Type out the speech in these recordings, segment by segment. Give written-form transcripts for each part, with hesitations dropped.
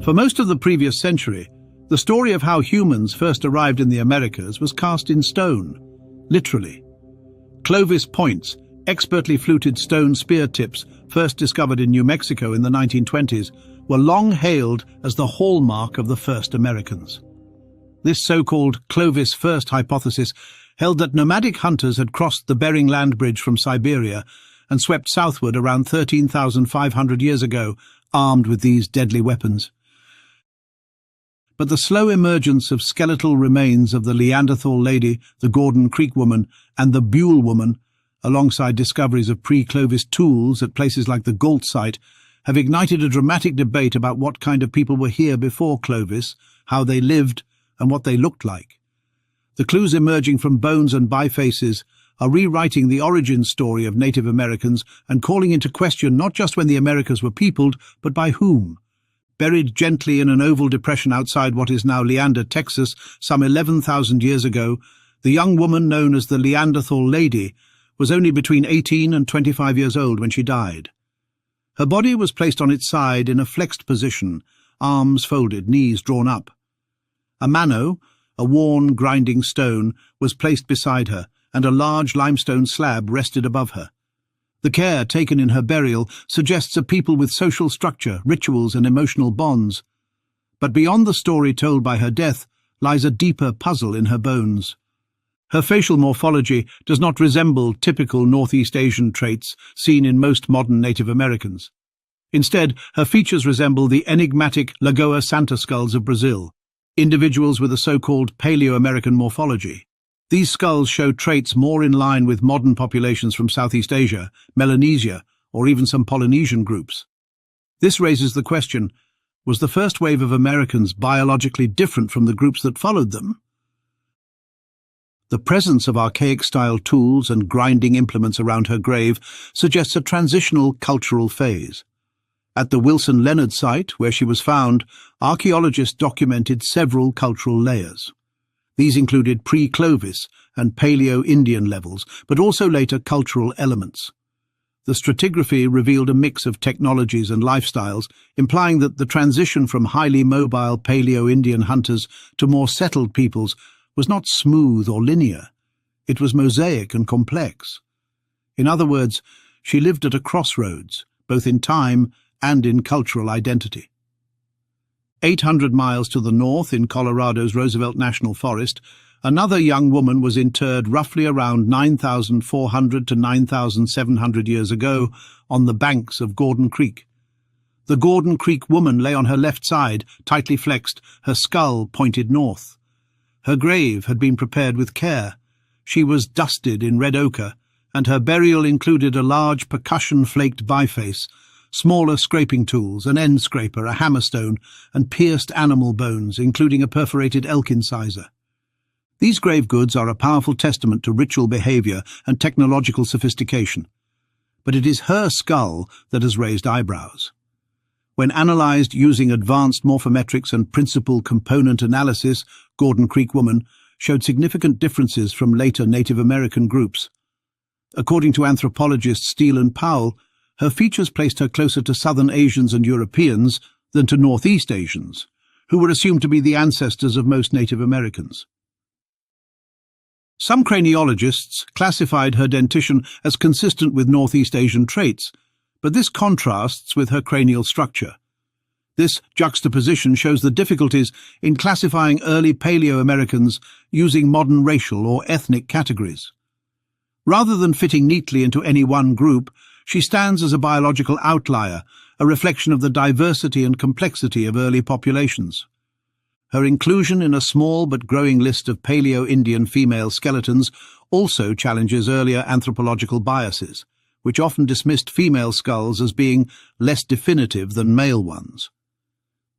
For most of the previous century, the story of how humans first arrived in the Americas was cast in stone, literally. Clovis points, expertly fluted stone spear tips first discovered in New Mexico in the 1920s, were long hailed as the hallmark of the first Americans. This so-called Clovis First hypothesis held that nomadic hunters had crossed the Bering Land Bridge from Siberia and swept southward around 13,500 years ago, armed with these deadly weapons. But the slow emergence of skeletal remains of the Neanderthal lady, the Gordon Creek woman, and the Buell woman, alongside discoveries of pre-Clovis tools at places like the Gault site, have ignited a dramatic debate about what kind of people were here before Clovis, how they lived, and what they looked like. The clues emerging from bones and bifaces are rewriting the origin story of Native Americans and calling into question not just when the Americas were peopled, but by whom. Buried gently in an oval depression outside what is now Leander, Texas, some 11,000 years ago, the young woman known as the Neanderthal lady was only between 18 and 25 years old when she died. Her body was placed on its side in a flexed position, arms folded, knees drawn up. A mano, a worn, grinding stone, was placed beside her, and a large limestone slab rested above her. The care taken in her burial suggests a people with social structure, rituals, and emotional bonds. But beyond the story told by her death lies a deeper puzzle in her bones. Her facial morphology does not resemble typical Northeast Asian traits seen in most modern Native Americans. Instead, her features resemble the enigmatic Lagoa Santa skulls of Brazil, individuals with a so-called Paleo-American morphology. These skulls show traits more in line with modern populations from Southeast Asia, Melanesia, or even some Polynesian groups. This raises the question, was the first wave of Americans biologically different from the groups that followed them? The presence of archaic-style tools and grinding implements around her grave suggests a transitional cultural phase. At the Wilson Leonard site, where she was found, archaeologists documented several cultural layers. These included pre-Clovis and Paleo-Indian levels, but also later cultural elements. The stratigraphy revealed a mix of technologies and lifestyles, implying that the transition from highly mobile Paleo-Indian hunters to more settled peoples was not smooth or linear. It was mosaic and complex. In other words, she lived at a crossroads, both in time and in cultural identity. 800 miles to the north in Colorado's Roosevelt National Forest, another young woman was interred roughly around 9,400 to 9,700 years ago on the banks of Gordon Creek. The Gordon Creek woman lay on her left side, tightly flexed, her skull pointed north. Her grave had been prepared with care. She was dusted in red ochre, and her burial included a large percussion-flaked biface, smaller scraping tools, an end scraper, a hammerstone, and pierced animal bones, including a perforated elk incisor. These grave goods are a powerful testament to ritual behavior and technological sophistication. But it is her skull that has raised eyebrows. When analyzed using advanced morphometrics and principal component analysis, Gordon Creek woman showed significant differences from later Native American groups. According to anthropologists Steele and Powell, her features placed her closer to Southern Asians and Europeans than to Northeast Asians, who were assumed to be the ancestors of most Native Americans. Some craniologists classified her dentition as consistent with Northeast Asian traits, but this contrasts with her cranial structure. This juxtaposition shows the difficulties in classifying early Paleo-Americans using modern racial or ethnic categories. Rather than fitting neatly into any one group, she stands as a biological outlier, a reflection of the diversity and complexity of early populations. Her inclusion in a small but growing list of Paleo-Indian female skeletons also challenges earlier anthropological biases, which often dismissed female skulls as being less definitive than male ones.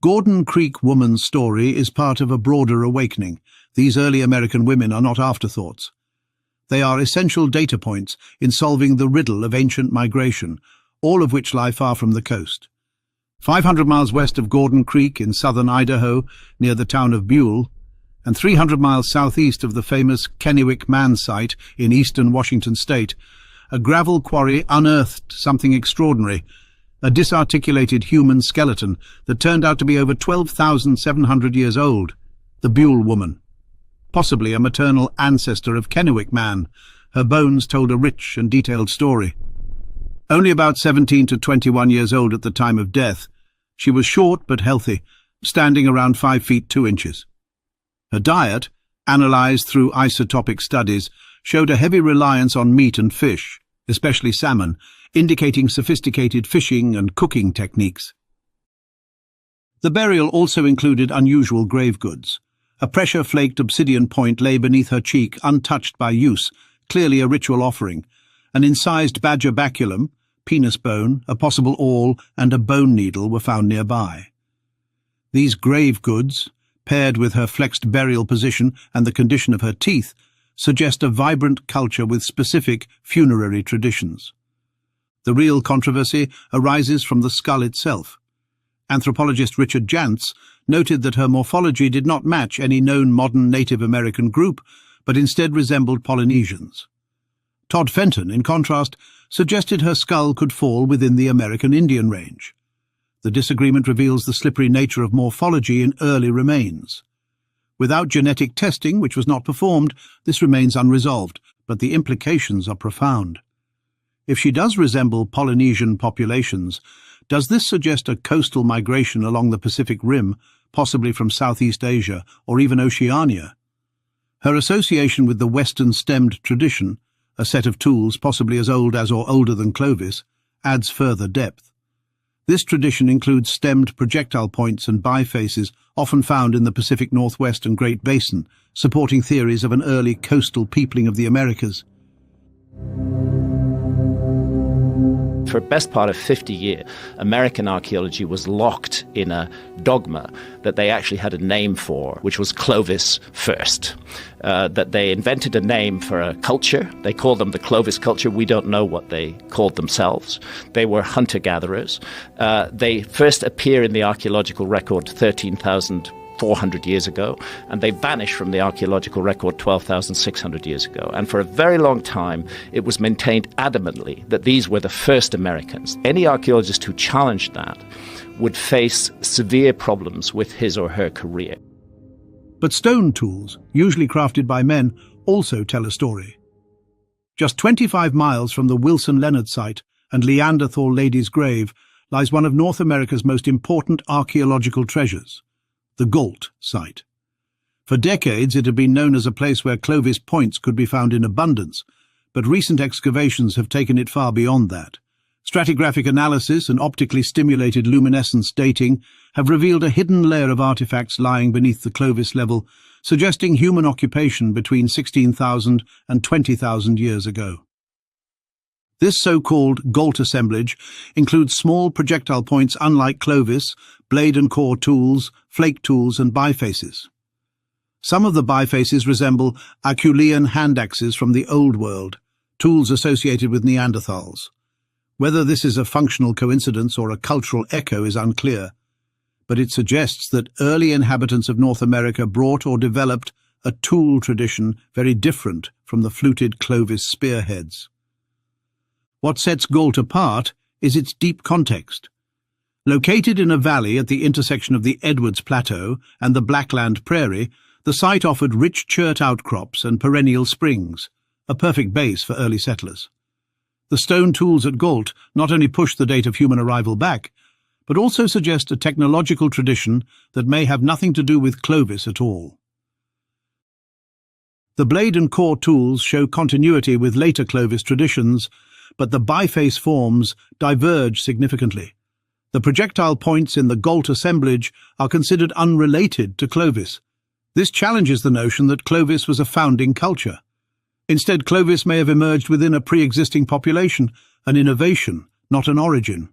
Gordon Creek woman's story is part of a broader awakening. These early American women are not afterthoughts. They are essential data points in solving the riddle of ancient migration, all of which lie far from the coast. 500 miles west of Gordon Creek in southern Idaho, near the town of Buell, and 300 miles southeast of the famous Kennewick Man site in eastern Washington state, a gravel quarry unearthed something extraordinary, a disarticulated human skeleton that turned out to be over 12,700 years old, the Buell woman. Possibly a maternal ancestor of Kennewick man, her bones told a rich and detailed story. Only about 17 to 21 years old at the time of death, she was short but healthy, standing around 5 feet 2 inches. Her diet, analysed through isotopic studies, showed a heavy reliance on meat and fish, especially salmon, indicating sophisticated fishing and cooking techniques. The burial also included unusual grave goods. A pressure-flaked obsidian point lay beneath her cheek, untouched by use, clearly a ritual offering. An incised badger baculum, penis bone, a possible awl, and a bone needle were found nearby. These grave goods, paired with her flexed burial position and the condition of her teeth, suggest a vibrant culture with specific funerary traditions. The real controversy arises from the skull itself. Anthropologist Richard Jantz noted that her morphology did not match any known modern Native American group, but instead resembled Polynesians. Todd Fenton, in contrast, suggested her skull could fall within the American Indian range. The disagreement reveals the slippery nature of morphology in early remains. Without genetic testing, which was not performed, this remains unresolved, but the implications are profound. If she does resemble Polynesian populations, does this suggest a coastal migration along the Pacific Rim, possibly from Southeast Asia or even Oceania? Her association with the Western-stemmed tradition, a set of tools possibly as old as or older than Clovis, adds further depth. This tradition includes stemmed projectile points and bifaces often found in the Pacific Northwest and Great Basin, supporting theories of an early coastal peopling of the Americas. For a best part of 50 years, American archaeology was locked in a dogma that they actually had a name for, which was Clovis First. That they invented a name for a culture. They called them the Clovis culture. We don't know what they called themselves. They were hunter-gatherers. They first appear in the archaeological record 13,400 years ago, and they vanished from the archaeological record 12,600 years ago. And for a very long time, it was maintained adamantly that these were the first Americans. Any archaeologist who challenged that would face severe problems with his or her career. But stone tools, usually crafted by men, also tell a story. Just 25 miles from the Wilson Leonard site and Neanderthal lady's grave lies one of North America's most important archaeological treasures, the Gault site. For decades it had been known as a place where Clovis points could be found in abundance, but recent excavations have taken it far beyond that. Stratigraphic analysis and optically stimulated luminescence dating have revealed a hidden layer of artifacts lying beneath the Clovis level, suggesting human occupation between 16,000 and 20,000 years ago. This so-called Gault assemblage includes small projectile points unlike Clovis, blade and core tools, flake tools and bifaces. Some of the bifaces resemble Acheulean hand axes from the Old World, tools associated with Neanderthals. Whether this is a functional coincidence or a cultural echo is unclear, but it suggests that early inhabitants of North America brought or developed a tool tradition very different from the fluted Clovis spearheads. What sets Gault apart is its deep context. Located in a valley at the intersection of the Edwards Plateau and the Blackland Prairie, the site offered rich chert outcrops and perennial springs, a perfect base for early settlers. The stone tools at Gault not only push the date of human arrival back, but also suggest a technological tradition that may have nothing to do with Clovis at all. The blade and core tools show continuity with later Clovis traditions, but the biface forms diverge significantly. The projectile points in the Gault assemblage are considered unrelated to Clovis. This challenges the notion that Clovis was a founding culture. Instead, Clovis may have emerged within a pre-existing population, an innovation, not an origin.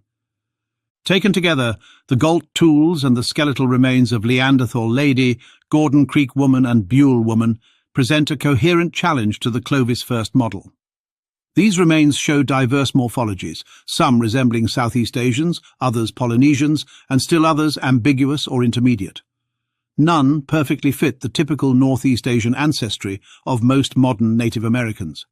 Taken together, the Gault tools and the skeletal remains of Neanderthal lady, Gordon Creek woman and Buell woman present a coherent challenge to the Clovis First model. These remains show diverse morphologies, some resembling Southeast Asians, others Polynesians, and still others ambiguous or intermediate. None perfectly fit the typical Northeast Asian ancestry of most modern Native Americans.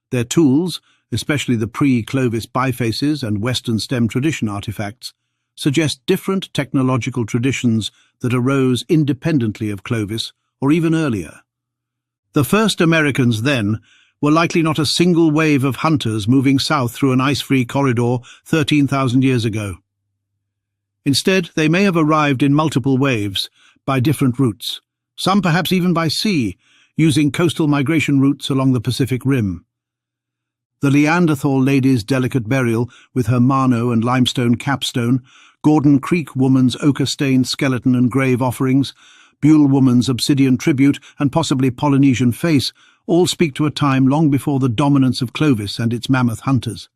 Their tools, especially the pre-Clovis bifaces and Western stem tradition artifacts, suggest different technological traditions that arose independently of Clovis or even earlier. The first Americans, then, were likely not a single wave of hunters moving south through an ice-free corridor 13,000 years ago. Instead, they may have arrived in multiple waves, by different routes, some perhaps even by sea, using coastal migration routes along the Pacific Rim. The Neanderthal lady's delicate burial, with her Mano and limestone capstone, Gordon Creek woman's ochre-stained skeleton and grave offerings, Buell woman's obsidian tribute, and possibly Polynesian face, all speak to a time long before the dominance of Clovis and its mammoth hunters.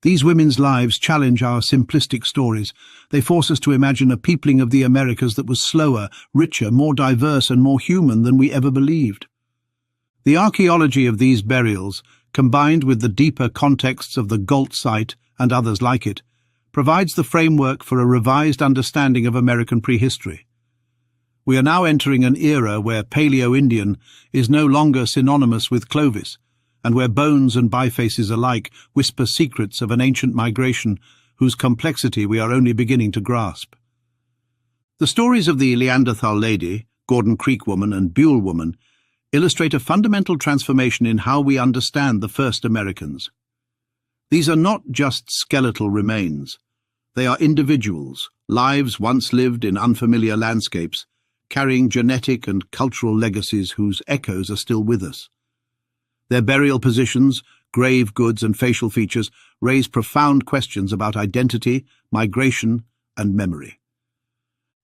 These women's lives challenge our simplistic stories. They force us to imagine a peopling of the Americas that was slower, richer, more diverse and more human than we ever believed. The archaeology of these burials, combined with the deeper contexts of the Gault site and others like it, provides the framework for a revised understanding of American prehistory. We are now entering an era where Paleo-Indian is no longer synonymous with Clovis, and where bones and bifaces alike whisper secrets of an ancient migration whose complexity we are only beginning to grasp. The stories of the Neanderthal lady, Gordon Creek woman and Buell woman illustrate a fundamental transformation in how we understand the first Americans. These are not just skeletal remains. They are individuals, lives once lived in unfamiliar landscapes, carrying genetic and cultural legacies whose echoes are still with us. Their burial positions, grave goods and facial features raise profound questions about identity, migration and memory.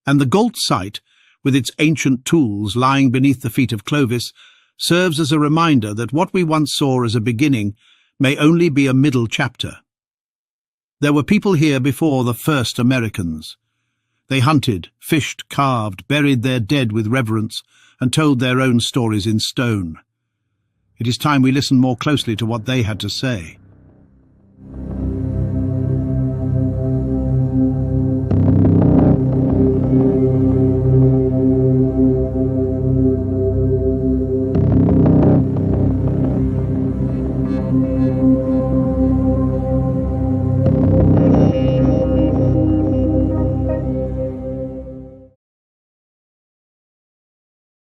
And the Gault site, with its ancient tools lying beneath the feet of Clovis, serves as a reminder that what we once saw as a beginning may only be a middle chapter. There were people here before the first Americans. They hunted, fished, carved, buried their dead with reverence, and told their own stories in stone. It is time we listen more closely to what they had to say.